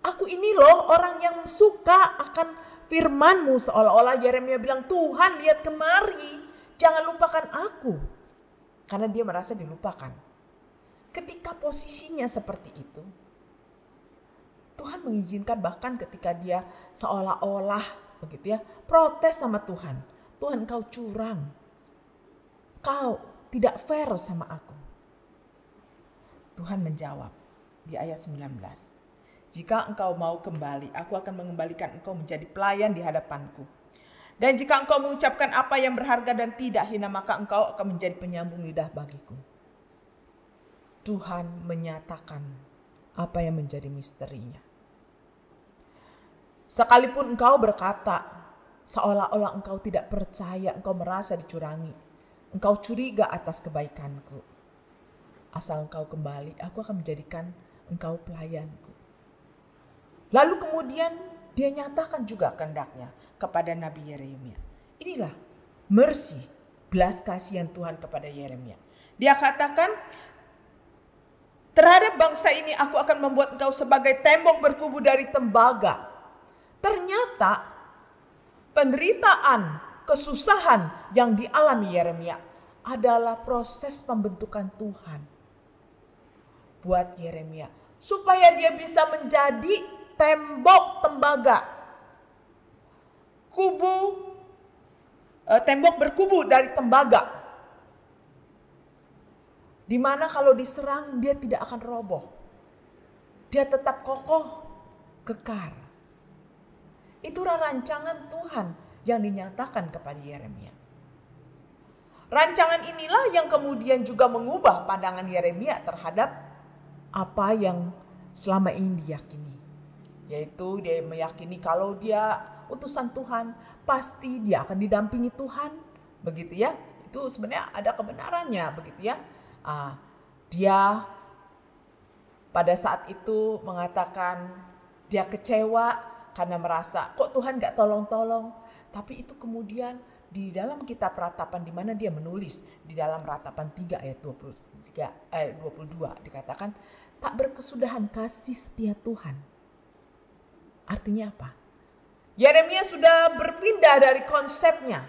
Aku ini loh orang yang suka akan firman-Mu. Seolah-olah Yeremia bilang, Tuhan lihat kemari, jangan lupakan aku. Karena dia merasa dilupakan. Ketika posisinya seperti itu, Tuhan mengizinkan bahkan ketika dia seolah-olah begitu ya, protes sama Tuhan. Tuhan, kau curang. Kau tidak fair sama aku. Tuhan menjawab di ayat 19. Jika engkau mau kembali, aku akan mengembalikan engkau menjadi pelayan di hadapanku. Dan jika engkau mengucapkan apa yang berharga dan tidak hina, maka engkau akan menjadi penyambung lidah bagiku. Tuhan menyatakan apa yang menjadi misterinya. Sekalipun engkau berkata, seolah-olah engkau tidak percaya, engkau merasa dicurangi, engkau curiga atas kebaikanku. Asal engkau kembali, aku akan menjadikan engkau pelayanku. Lalu kemudian dia nyatakan juga kehendaknya kepada Nabi Yeremia. Inilah mercy, belas kasihan Tuhan kepada Yeremia. Dia katakan, terhadap bangsa ini aku akan membuat engkau sebagai tembok berkubu dari tembaga. Ternyata penderitaan, kesusahan yang dialami Yeremia adalah proses pembentukan Tuhan buat Yeremia, supaya dia bisa menjadi tembok tembaga, tembok berkubu dari tembaga, di mana kalau diserang dia tidak akan roboh, dia tetap kokoh, kekar. Itulah rancangan Tuhan yang dinyatakan kepada Yeremia. Rancangan inilah yang kemudian juga mengubah pandangan Yeremia terhadap apa yang selama ini diyakini. Yaitu dia meyakini kalau dia utusan Tuhan, pasti dia akan didampingi Tuhan. Begitu ya. Itu sebenarnya ada kebenarannya, begitu ya. Dia pada saat itu mengatakan dia kecewa karena merasa kok Tuhan gak tolong-tolong. Tapi itu kemudian di dalam kitab Ratapan, di mana dia menulis di dalam Ratapan 3 ayat 22 dikatakan, tak berkesudahan kasih setia Tuhan. Artinya apa? Yeremia sudah berpindah dari konsepnya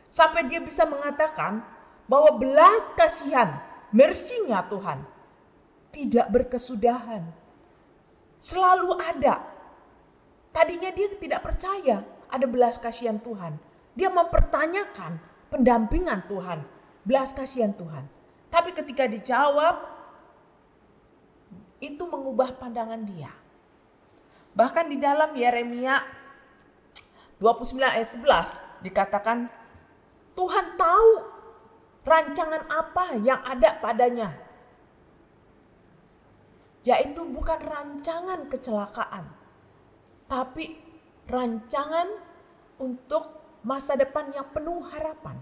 sampai dia bisa mengatakan bahwa belas kasihan, mercy-nya Tuhan tidak berkesudahan, selalu ada. Tadinya dia tidak percaya ada belas kasihan Tuhan. Dia mempertanyakan pendampingan Tuhan, belas kasihan Tuhan. Tapi ketika dijawab, itu mengubah pandangan dia. Bahkan di dalam Yeremia 29 ayat 11 dikatakan, Tuhan tahu rancangan apa yang ada padanya. Yaitu bukan rancangan kecelakaan, tapi rancangan untuk masa depan yang penuh harapan.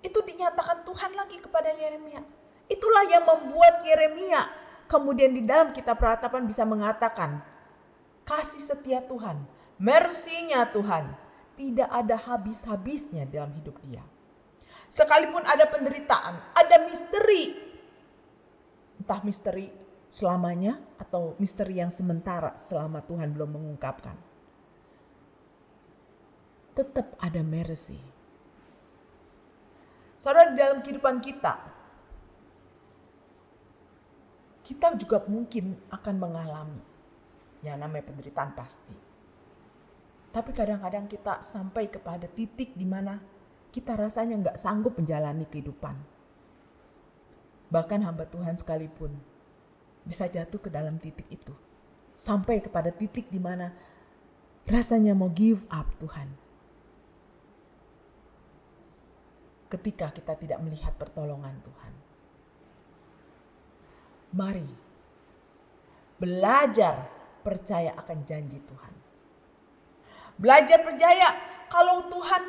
Itu dinyatakan Tuhan lagi kepada Yeremia. Itulah yang membuat Yeremia kemudian di dalam kitab Ratapan bisa mengatakan, kasih setia Tuhan, mercy-nya Tuhan tidak ada habis-habisnya dalam hidup dia. Sekalipun ada penderitaan, ada misteri. Entah misteri selamanya atau misteri yang sementara selama Tuhan belum mengungkapkan. Tetap ada mercy. Saudara, di dalam kehidupan kita juga mungkin akan mengalami yang namanya penderitaan pasti. Tapi kadang-kadang kita sampai kepada titik di mana kita rasanya nggak sanggup menjalani kehidupan. Bahkan hamba Tuhan sekalipun bisa jatuh ke dalam titik itu. Sampai kepada titik di mana rasanya mau give up Tuhan. Ketika kita tidak melihat pertolongan Tuhan. Mari belajar percaya akan janji Tuhan. Belajar percaya kalau Tuhan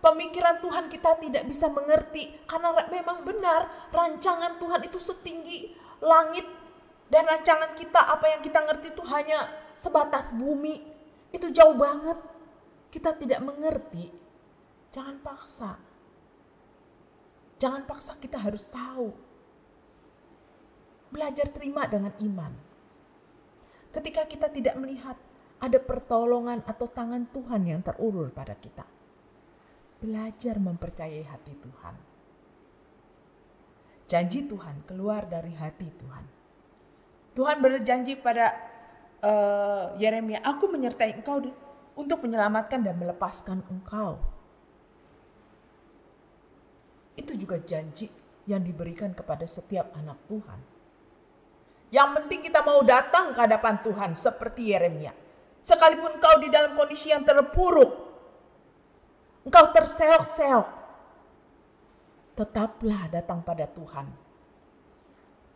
pemikiran Tuhan kita tidak bisa mengerti. Karena memang benar rancangan Tuhan itu setinggi langit. Dan rancangan kita, apa yang kita ngerti itu hanya sebatas bumi. Itu jauh banget. Kita tidak mengerti. Jangan paksa. Jangan paksa, kita harus tahu. Belajar terima dengan iman. Ketika kita tidak melihat ada pertolongan atau tangan Tuhan yang terulur pada kita. Belajar mempercayai hati Tuhan. Janji Tuhan keluar dari hati Tuhan. Tuhan berjanji pada Yeremia, aku menyertai engkau untuk menyelamatkan dan melepaskan engkau. Itu juga janji yang diberikan kepada setiap anak Tuhan. Yang penting kita mau datang ke hadapan Tuhan seperti Yeremia. Sekalipun engkau di dalam kondisi yang terpuruk, engkau terseok-seok, tetaplah datang pada Tuhan.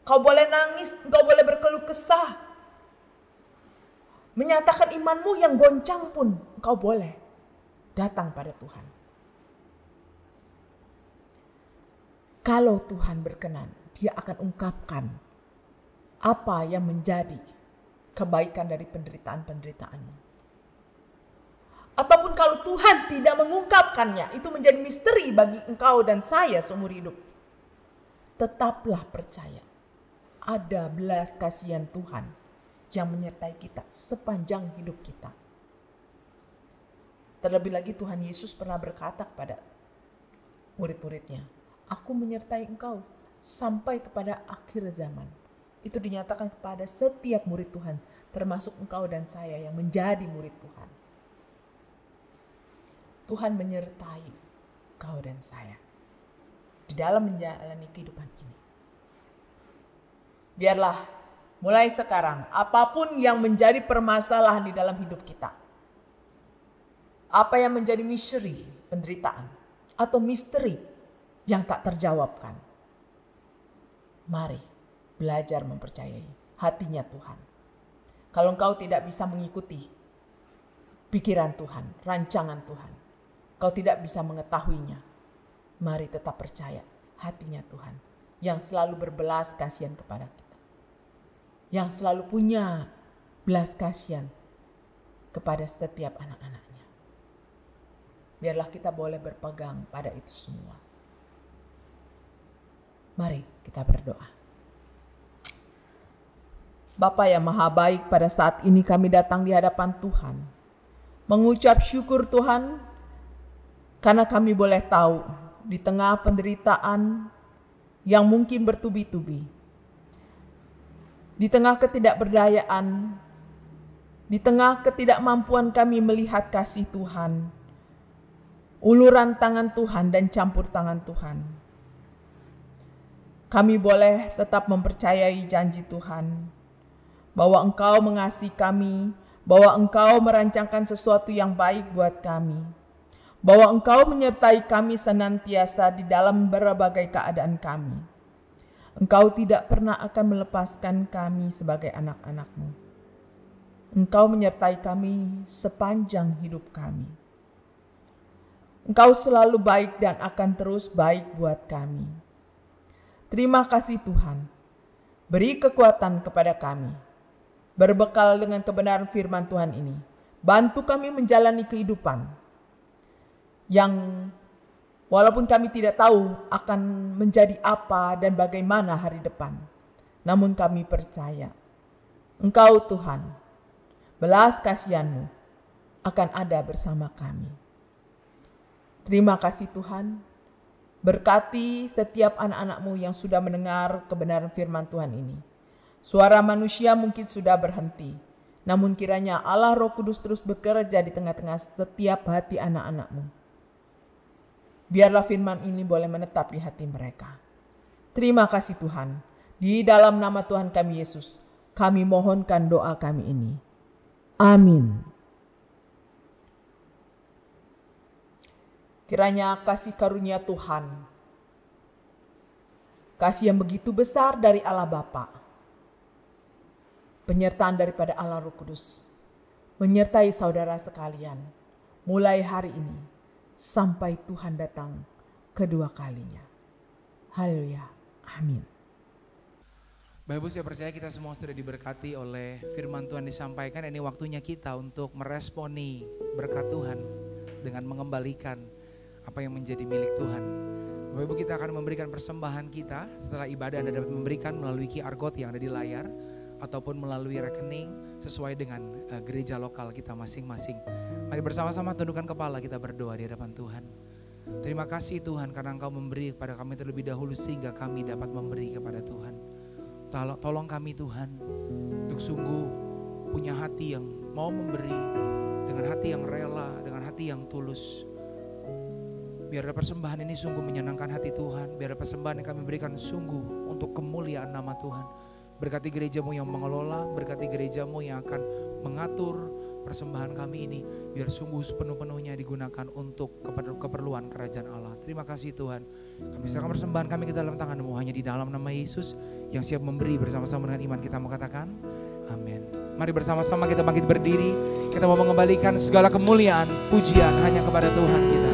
Kau boleh nangis, engkau boleh berkeluh kesah. Menyatakan imanmu yang goncang pun engkau boleh datang pada Tuhan. Kalau Tuhan berkenan, Dia akan ungkapkan apa yang menjadi kebaikan dari penderitaan-penderitaanmu. Ataupun kalau Tuhan tidak mengungkapkannya, itu menjadi misteri bagi engkau dan saya seumur hidup. Tetaplah percaya, ada belas kasihan Tuhan yang menyertai kita sepanjang hidup kita. Terlebih lagi Tuhan Yesus pernah berkata kepada murid-muridnya, aku menyertai engkau sampai kepada akhir zaman. Itu dinyatakan kepada setiap murid Tuhan, termasuk engkau dan saya yang menjadi murid Tuhan. Tuhan menyertai engkau dan saya di dalam menjalani kehidupan ini. Biarlah mulai sekarang, apapun yang menjadi permasalahan di dalam hidup kita, apa yang menjadi misteri, penderitaan, atau misteri yang tak terjawabkan, mari belajar mempercayai hatinya Tuhan. Kalau engkau tidak bisa mengikuti pikiran Tuhan, rancangan Tuhan, kau tidak bisa mengetahuinya, mari tetap percaya hatinya Tuhan yang selalu berbelas kasihan kepada kita, yang selalu punya belas kasihan kepada setiap anak-anaknya. Biarlah kita boleh berpegang pada itu semua. Mari kita berdoa. Bapa yang maha baik, pada saat ini kami datang di hadapan Tuhan, mengucap syukur Tuhan, karena kami boleh tahu di tengah penderitaan yang mungkin bertubi-tubi, di tengah ketidakberdayaan, di tengah ketidakmampuan kami melihat kasih Tuhan, uluran tangan Tuhan dan campur tangan Tuhan, kami boleh tetap mempercayai janji Tuhan, bahwa Engkau mengasihi kami, bahwa Engkau merancangkan sesuatu yang baik buat kami, bahwa Engkau menyertai kami senantiasa di dalam berbagai keadaan kami. Engkau tidak pernah akan melepaskan kami sebagai anak-anak-Mu. Engkau menyertai kami sepanjang hidup kami. Engkau selalu baik dan akan terus baik buat kami. Terima kasih Tuhan. Beri kekuatan kepada kami. Berbekal dengan kebenaran firman Tuhan ini, bantu kami menjalani kehidupan yang walaupun kami tidak tahu akan menjadi apa dan bagaimana hari depan, namun kami percaya Engkau Tuhan, belas kasihan-Mu akan ada bersama kami. Terima kasih Tuhan, berkati setiap anak-anak-Mu yang sudah mendengar kebenaran firman Tuhan ini. Suara manusia mungkin sudah berhenti, namun kiranya Allah Roh Kudus terus bekerja di tengah-tengah setiap hati anak-anak-Mu. Biarlah firman ini boleh menetap di hati mereka. Terima kasih Tuhan. Di dalam nama Tuhan kami Yesus, kami mohonkan doa kami ini. Amin. Kiranya kasih karunia Tuhan, kasih yang begitu besar dari Allah Bapa, penyertaan daripada Allah Roh Kudus, menyertai saudara sekalian, mulai hari ini, sampai Tuhan datang kedua kalinya. Haleluya. Amin. Bapak Ibu, saya percaya kita semua sudah diberkati oleh firman Tuhan disampaikan. Ini waktunya kita untuk meresponi berkat Tuhan dengan mengembalikan apa yang menjadi milik Tuhan. Bapak Ibu, kita akan memberikan persembahan kita. Setelah ibadah Anda dapat memberikan melalui QR Code yang ada di layar ataupun melalui rekening sesuai dengan gereja lokal kita masing-masing. Mari bersama-sama tundukkan kepala, kita berdoa di hadapan Tuhan. Terima kasih Tuhan karena Engkau memberi kepada kami terlebih dahulu sehingga kami dapat memberi kepada Tuhan. Tolong kami Tuhan untuk sungguh punya hati yang mau memberi dengan hati yang rela, dengan hati yang tulus. Biar persembahan ini sungguh menyenangkan hati Tuhan. Biar persembahan yang kami berikan sungguh untuk kemuliaan nama Tuhan. Berkati gerejamu yang mengelola, berkati gerejamu yang akan mengatur persembahan kami ini. Biar sungguh sepenuh-penuhnya digunakan untuk keperluan kerajaan Allah. Terima kasih Tuhan. Kami serahkan persembahan kami ke dalam tangan-Mu, hanya di dalam nama Yesus yang siap memberi. Bersama-sama dengan iman kita mau katakan amin. Mari bersama-sama kita bangkit berdiri. Kita mau mengembalikan segala kemuliaan, pujian hanya kepada Tuhan kita.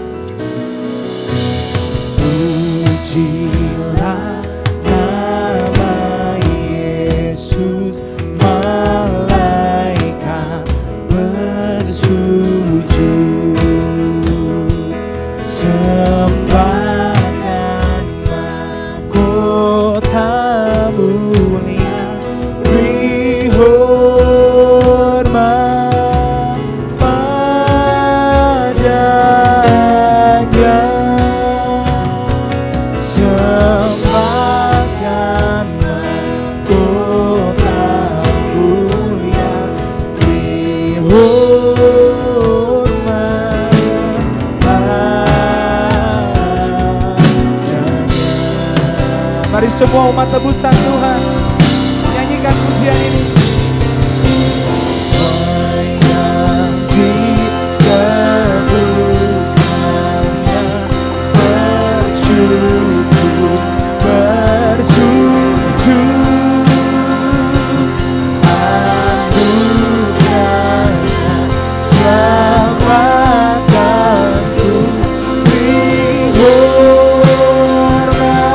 Pujilah nama Yesus, malaikat bersujud, sembahkan mahkota mulia, beri hormat padanya. Sembahkan mahkota mulia, beri hormat padanya. Mari semua umat tebusan Tuhan nyanyikan pujian ini. Semua yang ditebuskannya bersyukur, bersujud, anugerahnya selamatkanku, beri hormat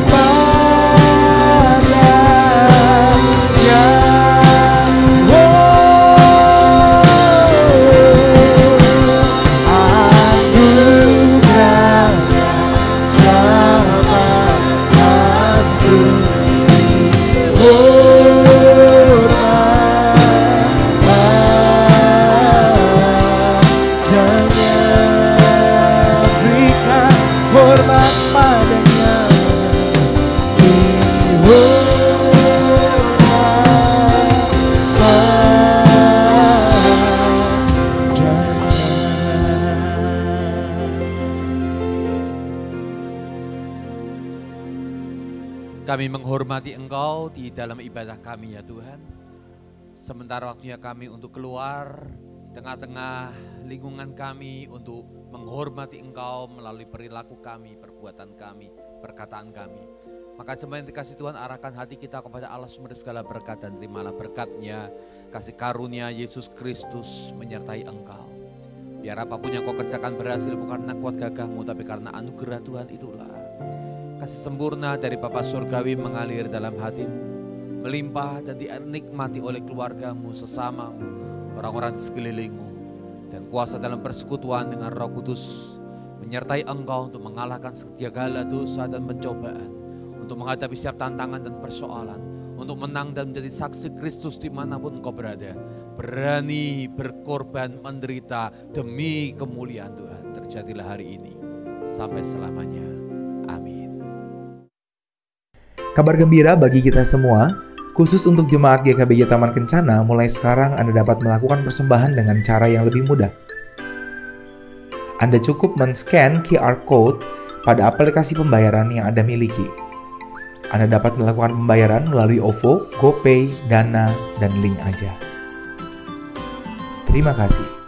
padanya. Anugerahnya selamatkanku, beri hormat padanya. Berikan hormat padanya, beri hormat padanya. Kami menghormati Engkau di dalam ibadah kami ya Tuhan. Sementara waktunya kami untuk keluar di tengah-tengah lingkungan kami untuk menghormati Engkau melalui perilaku kami, perbuatan kami, perkataan kami. Maka semua yang dikasih Tuhan, arahkan hati kita kepada Allah sumber segala berkat, dan terimalah berkat-Nya, kasih karunia Yesus Kristus menyertai Engkau. Biar apapun yang kau kerjakan berhasil bukan karena kuat gagahmu, tapi karena anugerah Tuhan itulah. Kasih sempurna dari Bapa Surgawi mengalir dalam hatimu, melimpah dan dinikmati oleh keluargamu, sesamamu, orang-orang di sekelilingmu. Dan kuasa dalam persekutuan dengan Roh Kudus menyertai engkau untuk mengalahkan segala dosa dan pencobaan, untuk menghadapi setiap tantangan dan persoalan, untuk menang dan menjadi saksi Kristus dimanapun engkau berada. Berani berkorban menderita demi kemuliaan Tuhan. Terjadilah hari ini sampai selamanya. Amin. Kabar gembira bagi kita semua, khusus untuk jemaat GKBJ Taman Kencana, mulai sekarang Anda dapat melakukan persembahan dengan cara yang lebih mudah. Anda cukup men-scan QR Code pada aplikasi pembayaran yang Anda miliki. Anda dapat melakukan pembayaran melalui OVO, GoPay, Dana, dan Link Aja. Terima kasih.